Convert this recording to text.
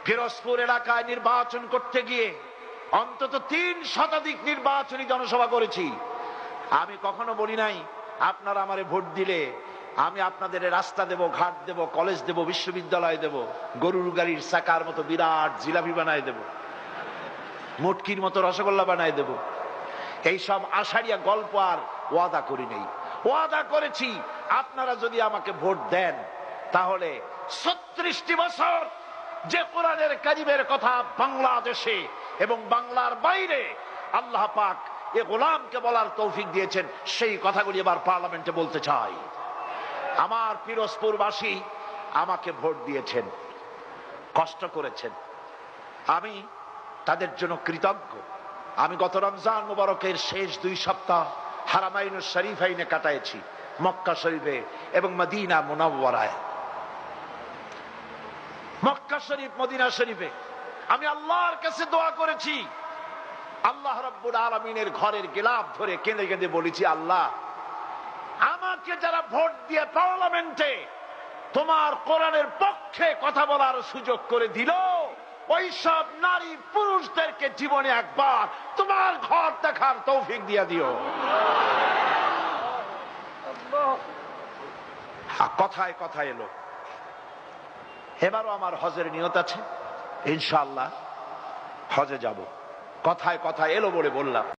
পিরোজপুর এলাকায় নির্বাচন করতে গিয়ে অন্তত 3 শতাধিক নির্বাচনী জনসভা করেছি। আমি কখনো বলি নাই আপনারা আমারে ভোট দিলে আমি আপনাদের রাস্তা দেব, ঘাট দেব, কলেজ দেব, বিশ্ববিদ্যালয় দেব, গরুর গাড়ির চাকার মতো বিরাট জিলাপি বানায় দেব, মুটকির মতো রসগোল্লা বানায় দেব। এইসব আশারিয়া গল্প আর ওয়াদা করি নেই। ওয়াদা করেছি আপনারা যদি আমাকে ভোট দেন তাহলে 36টি বছর যে কোরআনের কারিমের কথা বাংলাদেশে এবং বাংলার বাইরে আল্লাহ পাক এ গোলামকে বলার তৌফিক দিয়েছেন, সেই কথাগুলি এবার পার্লামেন্টে বলতে চাই। আমার পিরোজপুরবাসী আমাকে ভোট দিয়েছেন, কষ্ট করেছেন, আমি তাদের জন্য কৃতজ্ঞ। আমি গত রমজান মুবারকের শেষ 2 সপ্তাহ হারামাইন শরীফাইনে কাটাইছি, মক্কা শরীফে এবং মদিনা মুনাওয়ারায়। মক্কা শরীফ, মদিনা শরীফে আমি আল্লাহর কাছে দোয়া করেছি। আল্লাহ রাব্বুল আলামিনের ঘরের গিলাফ ধরে কেঁদে কেঁদে বলেছি, আল্লাহ আমাকে যারা ভোট দিয়ে পার্লামেন্টে তোমার কোরআনের পক্ষে কথা বলার সুযোগ করে দিল, ওই সব নারী পুরুষদেরকে জীবনে একবার তোমার ঘর দেখার তৌফিক দিয়ে দিও। কথায় কথায় এলো। এবারও আমার হজের নিয়ত আছে, ইনশাআল্লাহ হজে যাব। কথায় কথায় এলো বলে বললাম।